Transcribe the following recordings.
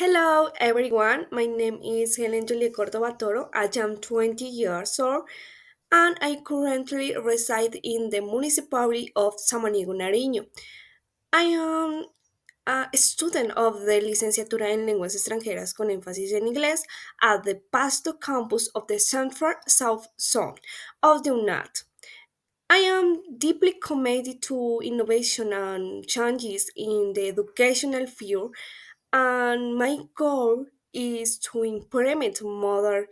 Hello everyone, my name is Helen Julia Cordova Toro. I am 20 years old and I currently reside in the municipality of Samaniego, Nariño. I am a student of the Licenciatura en Lenguas Extranjeras con énfasis en inglés at the Pasto campus of the Central South Zone of the UNAT. I am deeply committed to innovation and changes in the educational field, and my goal is to implement modern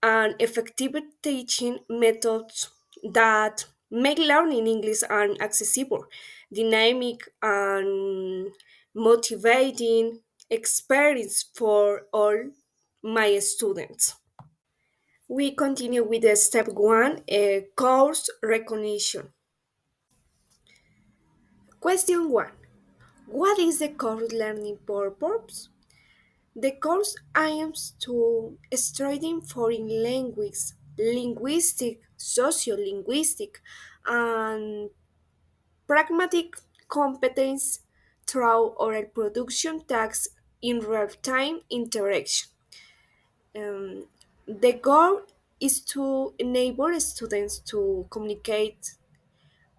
and effective teaching methods that make learning English an accessible, dynamic, and motivating experience for all my students. We continue with the step one, course recognition. Question 1. What is the course learning purpose? The course aims to studying foreign language, linguistic, sociolinguistic, and pragmatic competence through oral production tasks in real-time interaction. The goal is to enable students to communicate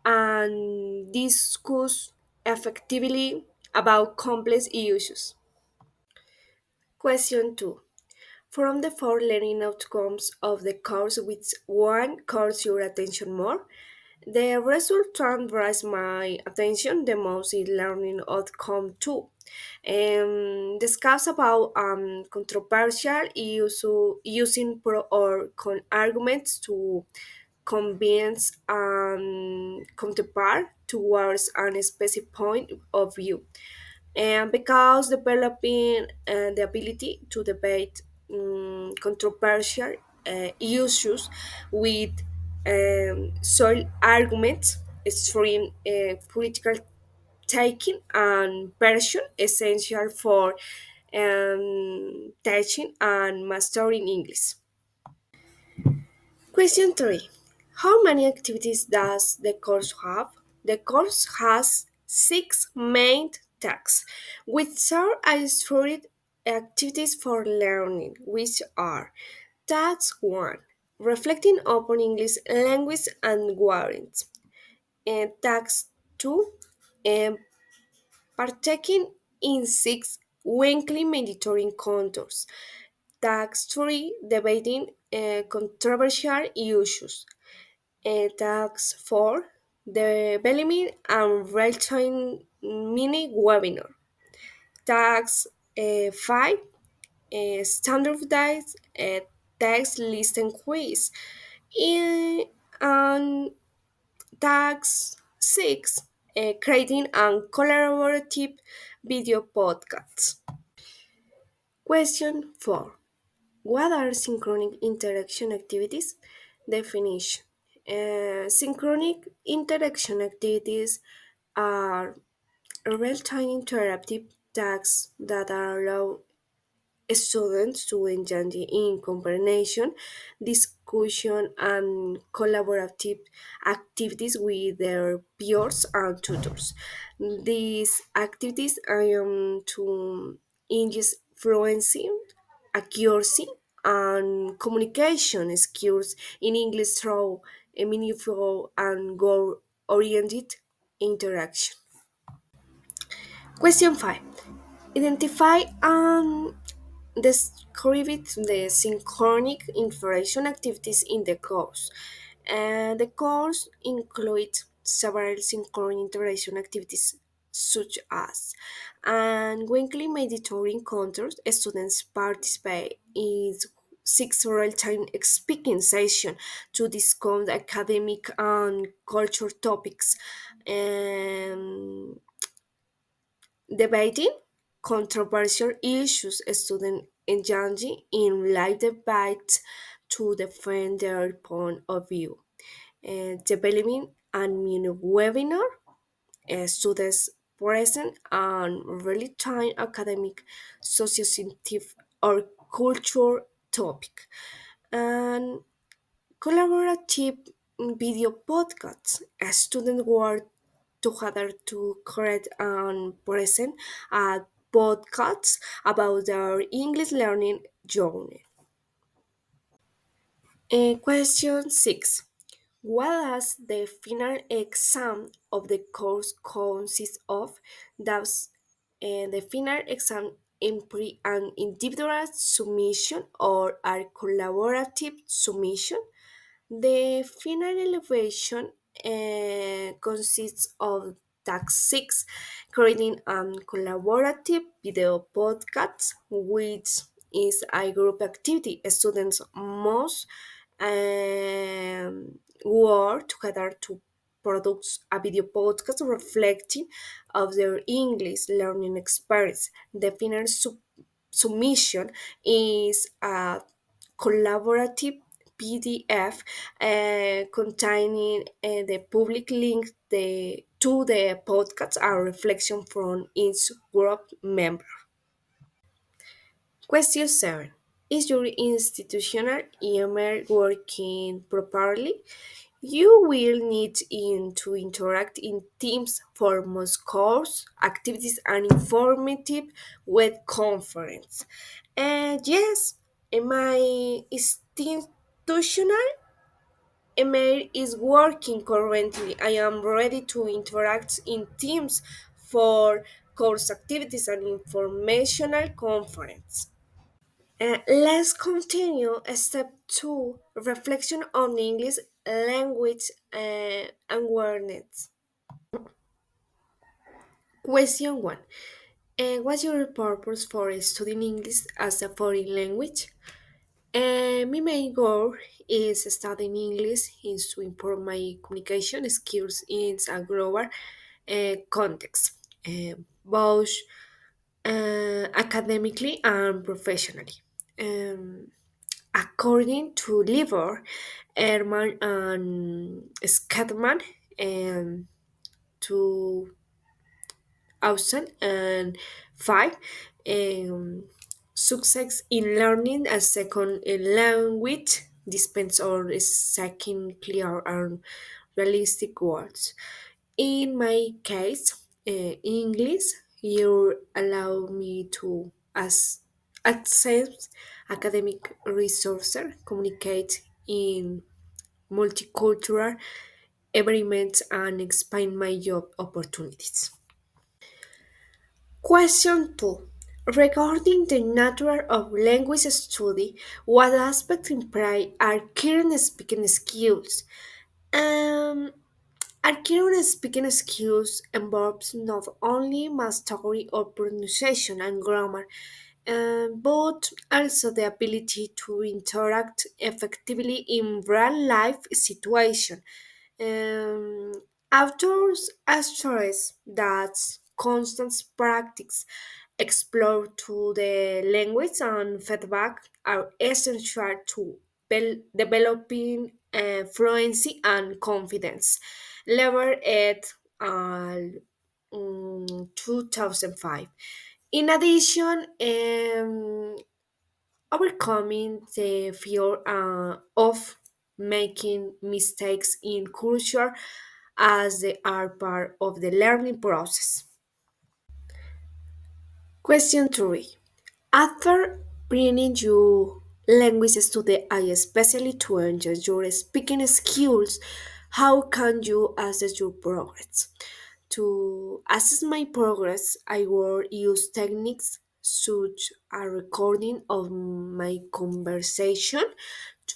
and discuss effectively about complex issues. Question 2. From the four learning outcomes of the course, which one calls your attention more? The result that draws my attention the most is learning outcome 2. Discuss about controversial using pro or con arguments to convince counterpart towards a specific point of view, and because developing the ability to debate controversial issues with solid arguments, extreme political taking, and version essential for teaching and mastering English. Question 3. How many activities does the course have? The course has six main tasks, which are structured activities for learning, which are Task 1. Reflecting upon English language and warrants. And Task 2. um, Partaking in six weekly mandatory encounters. Task 3. Debating controversial issues. Task 4. Developing and real-time mini webinar. Task 5. Standardized text listen quiz. In, and Task 6. Creating and collaborative video podcasts. Question 4. What are synchronic interaction activities? Definition. Synchronic interaction activities are real-time interactive tasks that allow students to engage in conversation, discussion, and collaborative activities with their peers and tutors. These activities aim to enhance fluency, accuracy, and communication skills in English through a meaningful and goal-oriented interaction. Question 5. Identify and describe the synchronic interaction activities in the course. The course includes several synchronous interaction activities such as and weekly mandatory encounters. Students participate in six real-time speaking sessions to discuss academic and culture topics. Um, Debating controversial issues, students engage in live debates to defend their point of view. Developing a mini webinar, students present on real-time academic, socio-scientific, or culture topic. And collaborative video podcasts. Students work together to create and present a podcasts about their English learning journey. Question 6. What does the final exam of the course consist of? Does the final exam imply an individual submission or a collaborative submission? The final evaluation consists of task 6, creating a collaborative video podcast, which is a group activity. Students must work together to produce a video podcast reflecting of their English learning experience. The final submission is a collaborative PDF containing the public link to the podcast and reflection from each group member. Question 7. Is your institutional email working properly? You will need to interact in teams for most course activities and informative web conference. And yes, my institutional email is working currently. I am ready to interact in teams for course activities and informational conference. Let's continue. Step 2, reflection on English language awareness. Question 1. What's your purpose for studying English as a foreign language? My main goal is studying English is to improve my communication skills in a global context, both academically and professionally. Um, According to Livor, Ehrman, and Scatman, um, 2005, um, success in learning a second language depends on seeking clear and realistic words. In my case, English, you allow me to access academic resources, communicate in multicultural environments, and expand my job opportunities. Question 2. Regarding the nature of language study, what aspects imply are current speaking skills? Um, Acquiring speaking skills involves not only mastery of pronunciation and grammar, but also the ability to interact effectively in real life situations. Um, Authors stress that constant practice, explore to the language and feedback are essential to developing fluency and confidence. Level at 2005. In addition, overcoming the fear of making mistakes in culture as they are part of the learning process. Question 3. After bringing your languages to the eye, especially to enjoy your speaking skills, how can you assess your progress? To assess my progress, I will use techniques such as recording of my conversation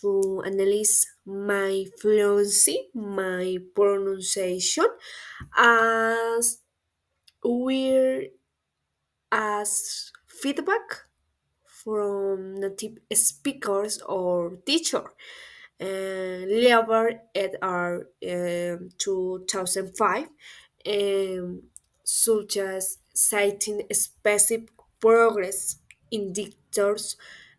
to analyze my fluency, my pronunciation, as well as feedback from native speakers or teacher. Lever et al. 2005, um, such as citing specific progress indicators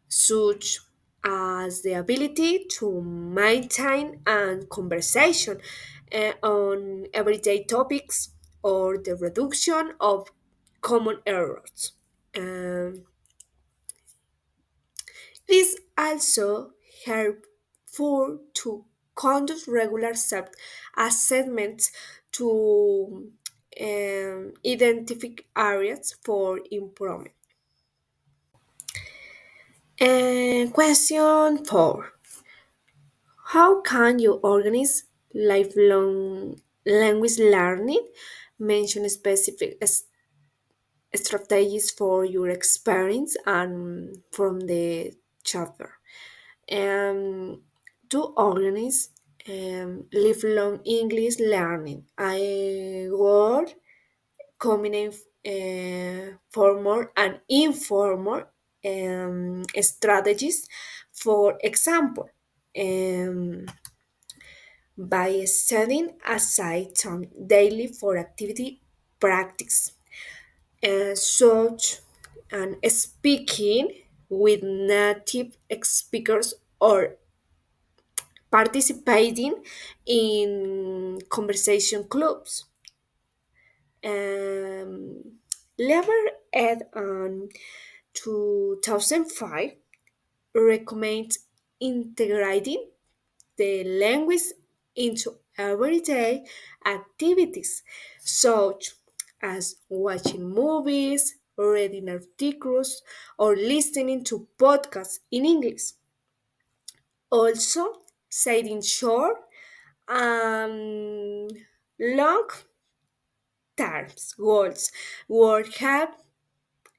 such as the ability to maintain a conversation on everyday topics or the reduction of common errors. Um, it is also helpful to conduct regular self assessments to identify areas for improvement. And question 4. How can you organize lifelong language learning? Mention specific strategies for your experience and from the chapter. Um, to organize lifelong English learning, I would combine formal and informal strategies. For example, um, by setting aside time daily for activity practice, such and speaking with native speakers or participating in conversation clubs. Lever Ed on 2005 recommends integrating the language into everyday activities, such as watching movies, reading articles, or listening to podcasts in English. Also, setting short and long terms goals will help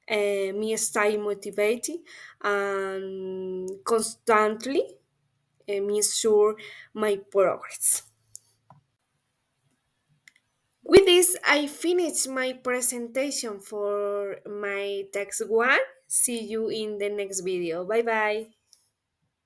me stay motivated and constantly measure my progress. With this, I finish my presentation for my text one. See you in the next video. Bye bye.